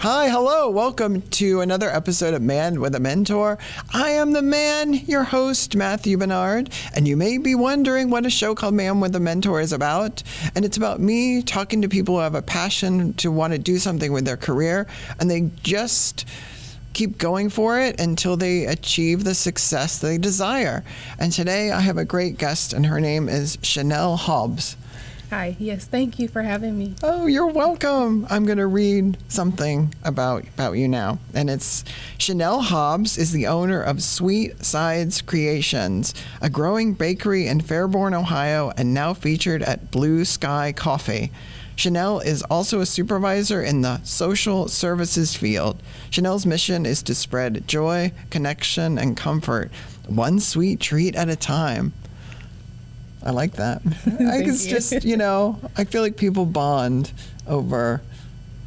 Hi, hello, welcome to another episode of Man with a Mentor. I am the man, your host, Matthew Barnard, and you may be wondering what a show called Man with a Mentor is about. And it's about me talking to people who have a passion to want to do something with their career, and they just keep going for it until they achieve the success they desire. And today I have a great guest, and her name is Chanelle Hobbs. Hi, yes, thank you for having me. Oh, you're welcome. I'm going to read something about you now. And it's Chanelle Hobbs is the owner of Sweet Sides Creations, a growing bakery in Fairborn, Ohio, and now featured at Blue Sky Coffee. Chanelle is also a supervisor in the social services field. Chanelle's mission is to spread joy, connection, and comfort, one sweet treat at a time. I like that. It's just, I feel like people bond over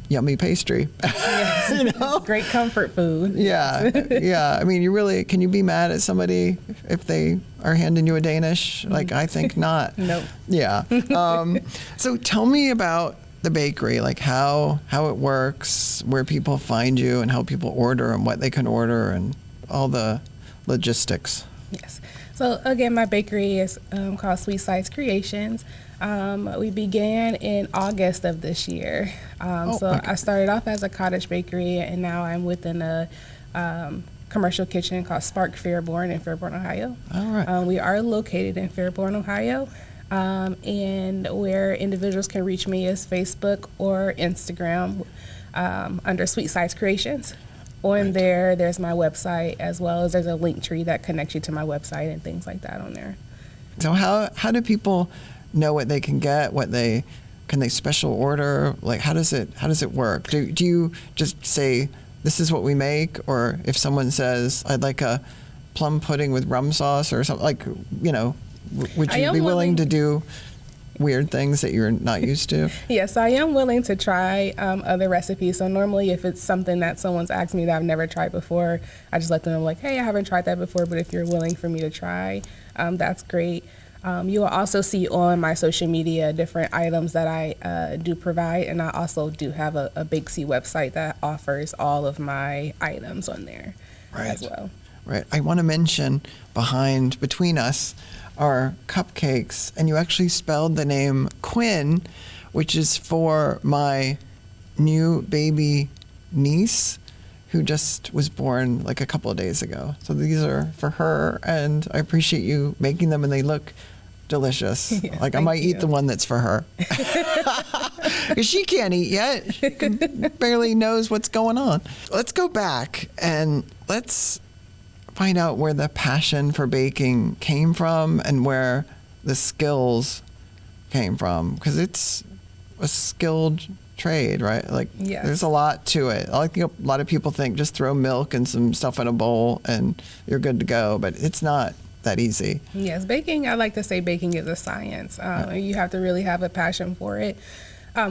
yummy pastry. Yes. Great comfort food. Yeah. I mean, can you be mad at somebody if they are handing you a Danish? Like, I think not. Nope. Yeah. So tell me about the bakery, like how it works, where people find you and how people order and what they can order and all the logistics. Yes. So again, my bakery is called Sweet Sides Creations. We began in August of this year. Okay. I started off as a cottage bakery, and now I'm within a commercial kitchen called Spark Fairborn in Fairborn, Ohio. All right. We are located in Fairborn, Ohio, and where individuals can reach me is Facebook or Instagram under Sweet Sides Creations. On there, there's my website, as well as there's a link tree that connects you to my website and things like that on there. So how do people know what they can get? Can they special order? Like, how does it work? Do you just say this is what we make, or if someone says I'd like a plum pudding with rum sauce or something, like, would you be willing to do weird things that you're not used to? Yes, I am willing to try other recipes. So normally if it's something that someone's asked me that I've never tried before, I just let them know, like, hey, I haven't tried that before, but if you're willing for me to try, that's great. You will also see on my social media different items that I do provide, and I also do have a Bakesy website that offers all of my items on there as well. Right. I want to mention between us are cupcakes, and you actually spelled the name Quinn, which is for my new baby niece who just was born like a couple of days ago. So these are for her, and I appreciate you making them, and they look delicious. Yeah, like I might eat the one that's for her. Because she can't eat yet. She barely knows what's going on. Let's go back and let's find out where the passion for baking came from and where the skills came from, because it's a skilled trade, right? Like, yes. There's a lot to it. I think a lot of people think just throw milk and some stuff in a bowl and you're good to go, but it's not that easy. Yes, baking, I like to say baking is a science. You have to really have a passion for it.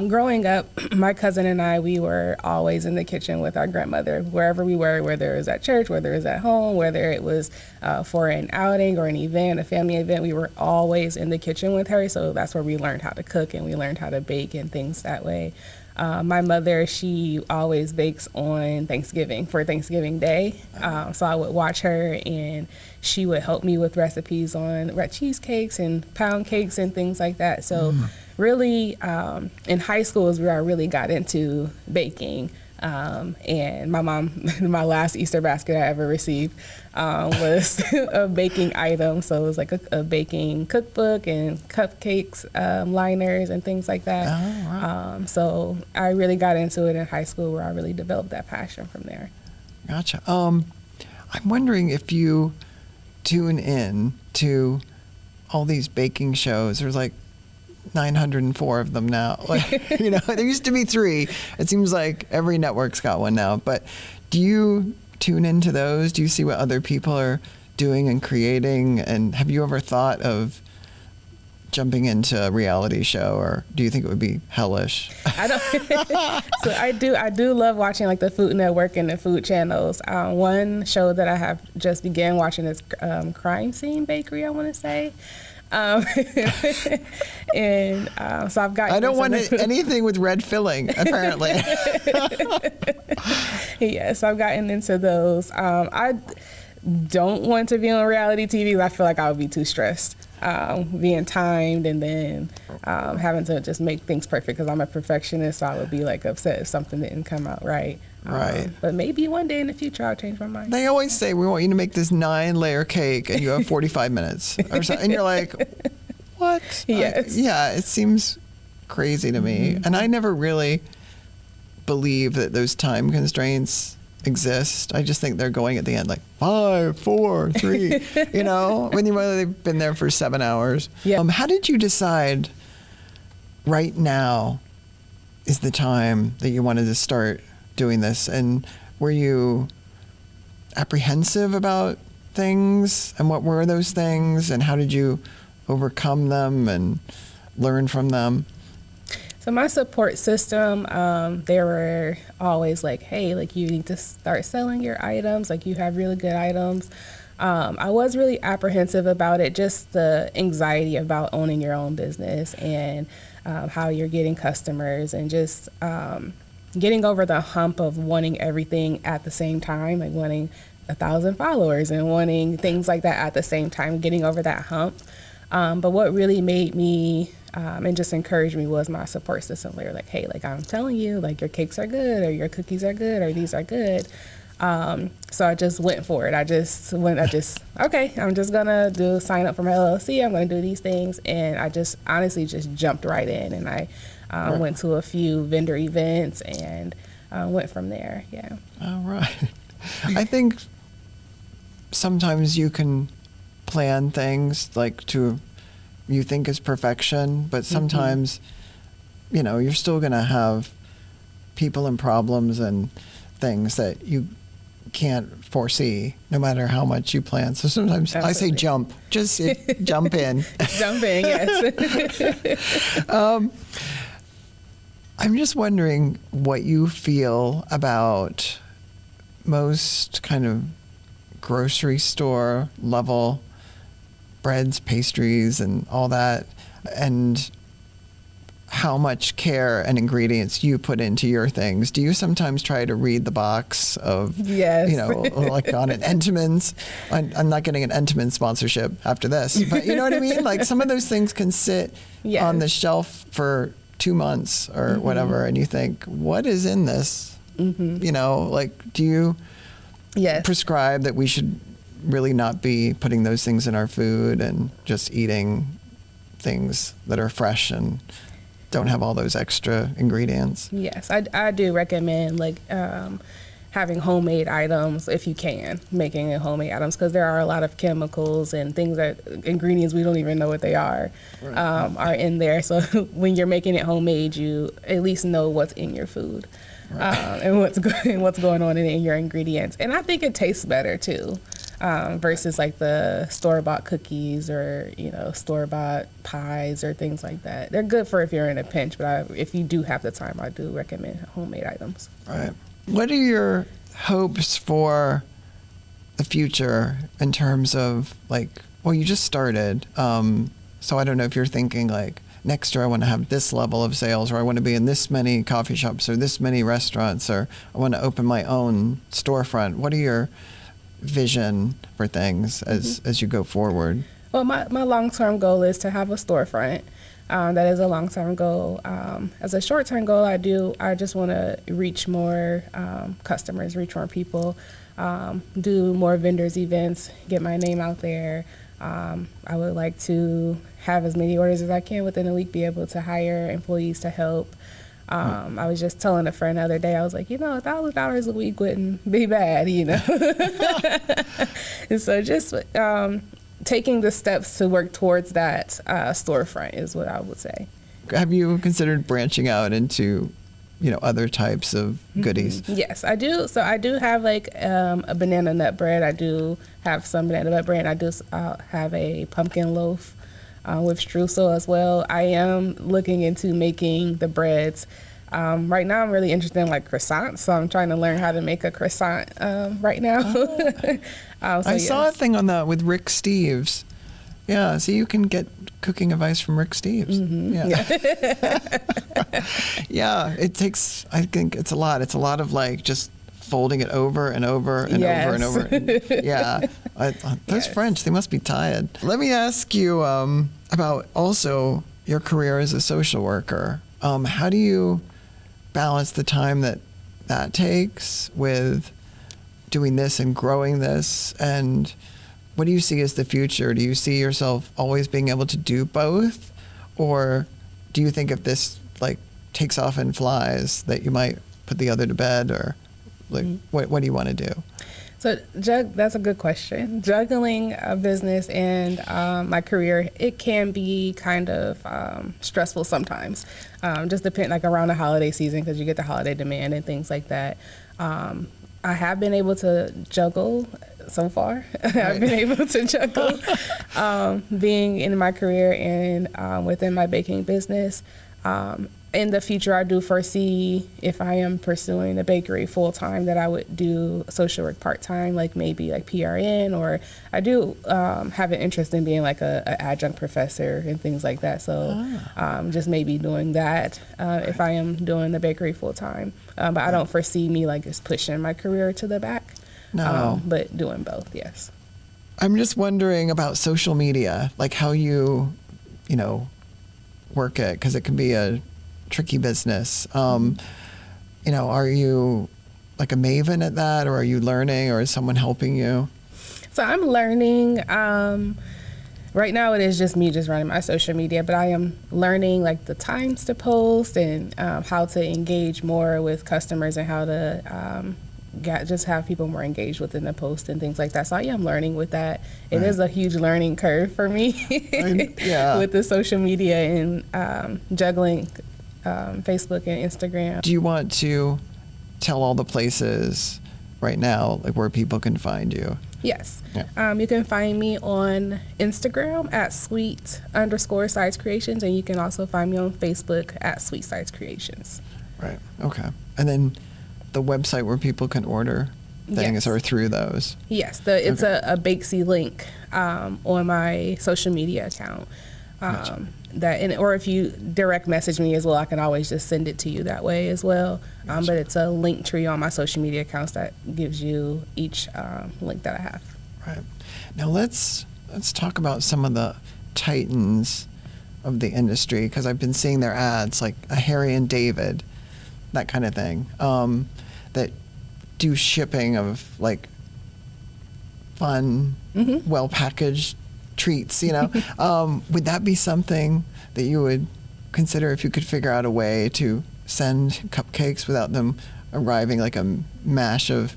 Growing up, my cousin and I, we were always in the kitchen with our grandmother, wherever we were, whether it was at church, whether it was at home, whether it was for an outing or an event, a family event, we were always in the kitchen with her. So that's where we learned how to cook and we learned how to bake and things that way. My mother, she always bakes on Thanksgiving for Thanksgiving Day. So I would watch her and she would help me with recipes on red cheesecakes and pound cakes and things like that. So really, in high school is where I really got into baking. And my mom, my last Easter basket I ever received was a baking item. So it was like a baking cookbook and cupcakes, liners and things like that. Oh, wow. So I really got into it in high school, where I really developed that passion from there. Gotcha. I'm wondering if you tune in to all these baking shows. There's like 904 of them now. There used to be 3. It seems like every network's got one now. But do you tune into those? Do you see what other people are doing and creating? And have you ever thought of jumping into a reality show, or do you think it would be hellish? I don't. So I do love watching like the Food Network and the food channels. One show that I have just began watching is Crime Scene Bakery, I want to say. And so I've got. I don't want anything with red filling, apparently. Yes, I've gotten into those. I don't want to be on reality TV. I feel like I would be too stressed, being timed and then having to just make things perfect because I'm a perfectionist. So I would be like upset if something didn't come out right. Right. But maybe one day in the future I'll change my mind. They always say, we want you to make this 9-layer cake and you have 45 minutes or something. And you're like, what? Yes. Yeah, it seems crazy to me. And I never really believe that those time constraints exist. I just think they're going at the end like 5, 4, 3, you know, when they've been there for 7 hours. Yeah. How did you decide right now is the time that you wanted to start doing this? And were you apprehensive about things? And what were those things? And how did you overcome them and learn from them? So my support system, they were always like, hey, like you need to start selling your items. Like you have really good items. I was really apprehensive about it, just the anxiety about owning your own business and how you're getting customers and just getting over the hump of wanting everything at the same time, like wanting 1,000 followers and wanting things like that at the same time, getting over that hump. But what really made me and just encouraged me was my support system. They were like, hey, like I'm telling you, like your cakes are good or your cookies are good or these are good. So I just went for it. Okay, I'm just gonna sign up for my LLC. I'm gonna do these things. And I just honestly just jumped right in and I went to a few vendor events and went from there. Yeah. All right. I think sometimes you can plan things like you think is perfection, but sometimes, you know, you're still going to have people and problems and things that you can't foresee no matter how much you plan. So sometimes I say jump, just jump in. Jump in, yes. I'm just wondering what you feel about most kind of grocery store level breads, pastries, and all that, and how much care and ingredients you put into your things. Do you sometimes try to read the box of, yes. you know, like on an Entenmann's? I'm not getting an Entenmann sponsorship after this, but you know what I mean? Like some of those things can sit yes. on the shelf for 2 months or whatever, and you think, what is in this? You know, like, do you yes. prescribe that we should really not be putting those things in our food and just eating things that are fresh and don't have all those extra ingredients? Yes, I do recommend like having homemade items if you can, making it homemade items, because there are a lot of chemicals and things ingredients we don't even know what they are in there. So when you're making it homemade, you at least know what's in your food. Right. And what's going on in your ingredients. And I think it tastes better too, versus like the store-bought cookies or, you know, store-bought pies or things like that. They're good for if you're in a pinch, but if you do have the time, I do recommend homemade items. Right. What are your hopes for the future in terms of like, well, you just started, so I don't know if you're thinking like, next year I want to have this level of sales, or I want to be in this many coffee shops or this many restaurants, or I want to open my own storefront. What are your vision for things as you go forward? Well, my long-term goal is to have a storefront. That is a long-term goal. As a short-term goal, I just want to reach more customers, reach more people, do more vendors events, get my name out there. I would like to have as many orders as I can within a week, be able to hire employees to help. I was just telling a friend the other day, I was like, you know, $1,000 a week wouldn't be bad, you know. And so just taking the steps to work towards that storefront is what I would say. Have you considered branching out into, you know, other types of goodies? Yes, I do. So I do have like a banana nut bread. I do have some banana nut bread. I do have a pumpkin loaf with streusel as well. I am looking into making the breads. Right now I'm really interested in like croissants, so I'm trying to learn how to make a croissant right now. I saw a thing on that with Rick Steves Yeah, so you can get cooking advice from Rick Steves. Yeah. Yeah, it takes, I think it's a lot. It's a lot of like just folding it over and over and over and over. Yeah. Those French, they must be tired. Let me ask you about also your career as a social worker. How do you balance the time that takes with doing this and growing this? And what do you see as the future? Do you see yourself always being able to do both? Or do you think if this like takes off and flies that you might put the other to bed, or like what do you want to do? So that's a good question. Juggling a business and my career, it can be kind of stressful sometimes. Just depend like around the holiday season, because you get the holiday demand and things like that. I have been able to juggle so far. Right. I've been able to juggle being in my career and within my baking business. In the future, I do foresee, if I am pursuing the bakery full time, that I would do social work part time, like maybe like PRN, or I do have an interest in being like a adjunct professor and things like that. So just maybe doing that if I am doing the bakery full time. But I don't foresee me like just pushing my career to the back. No. But doing both, yes. I'm just wondering about social media, like how you work it, because it can be a tricky business. Are you like a maven at that, or are you learning, or is someone helping you? So I'm learning. Right now it is just me just running my social media, but I am learning like the times to post and how to engage more with customers and how to just have people more engaged within the post and things like that. So I am learning with that. It is a huge learning curve for me with the social media and juggling Facebook and Instagram. Do you want to tell all the places right now, like where people can find you? Yes. Yeah. You can find me on Instagram at sweet_sides creations, and you can also find me on Facebook at Sweet Sides Creations. Right. Okay. And then the website where people can order things are through those? Yes. It's a Bakesy link on my social media account. Gotcha. Or if you direct message me as well, I can always just send it to you that way as well. Gotcha. But it's a link tree on my social media accounts that gives you each link that I have. Right. Now let's talk about some of the titans of the industry, because I've been seeing their ads, like a Harry and David, that kind of thing, that do shipping of like fun, well-packaged treats, would that be something that you would consider if you could figure out a way to send cupcakes without them arriving like a mash of,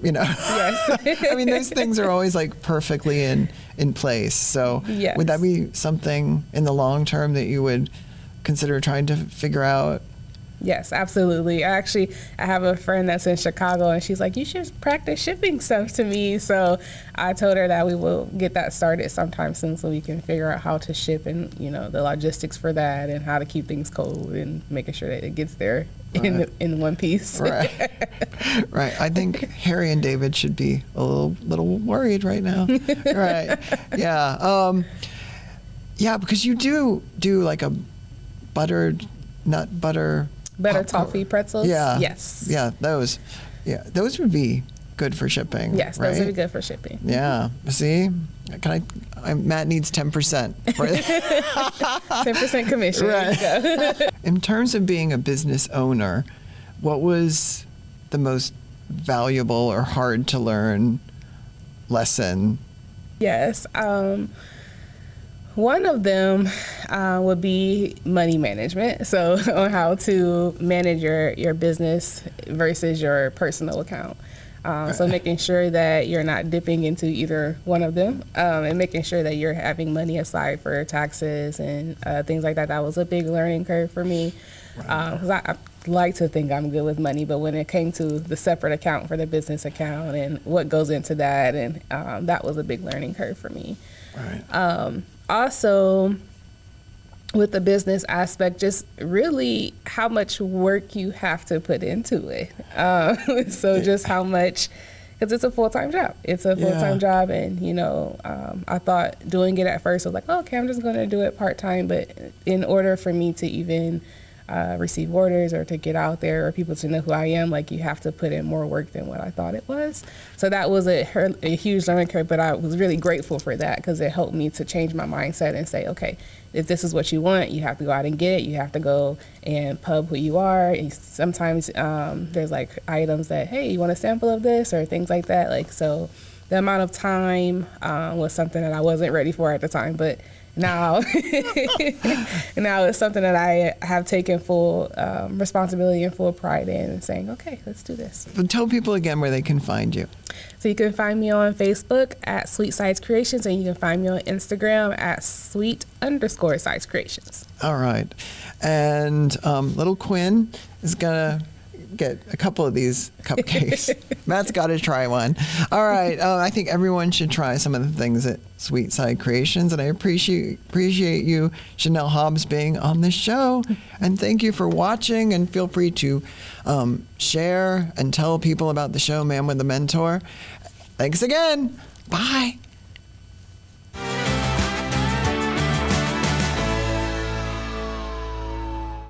Yes. I mean, those things are always like perfectly in place. So yes. Would that be something in the long term that you would consider trying to figure out? Yes, absolutely. I have a friend that's in Chicago, and she's like, you should practice shipping stuff to me. So I told her that we will get that started sometime soon so we can figure out how to ship and, the logistics for that and how to keep things cold and making sure that it gets there in one piece. Right. Right. I think Harry and David should be a little worried right now. Right. Yeah. Yeah, because you do like a buttered nut butter. Better toffee pretzels? Yeah. Yes. Yeah, those. Yeah, those would be good for shipping. Yes, right? Those would be good for shipping. Yeah. See? Matt needs 10%. 10% commission. Right. In terms of being a business owner, what was the most valuable or hard to learn lesson? Yes. One of them would be money management. So on how to manage your business versus your personal account. So making sure that you're not dipping into either one of them and making sure that you're having money aside for taxes and things like that. That was a big learning curve for me. Because I like to think I'm good with money, but when it came to the separate account for the business account and what goes into that, and that was a big learning curve for me. Right. Also, with the business aspect, just really how much work you have to put into it. So just how much, because it's a full-time job. It's a full-time job, and I thought doing it at first, I was like, oh, okay, I'm just going to do it part-time. But in order for me to even receive orders or to get out there or people to know who I am, like, you have to put in more work than what I thought it was. So that was a huge learning curve, but I was really grateful for that because it helped me to change my mindset and say, okay, if this is what you want, you have to go out and get it. You have to go and pub who you are. And sometimes there's like items that, hey, you want a sample of this or things like that. Like, so the amount of time was something that I wasn't ready for at the time, but now now it's something that I have taken full responsibility and full pride in, and saying, okay, let's do this. But tell people again where they can find you. So you can find me on Facebook at Sweet Sides Creations, and you can find me on Instagram at sweet_sides creations. All right. And little Quinn is going to get a couple of these cupcakes. Matt's got to try one. All right. I think everyone should try some of the things at Sweet Side Creations, and I appreciate you, Chanelle Hobbs, being on this show. And thank you for watching, and feel free to share and tell people about the show, Man with a Mentor. Thanks again. Bye.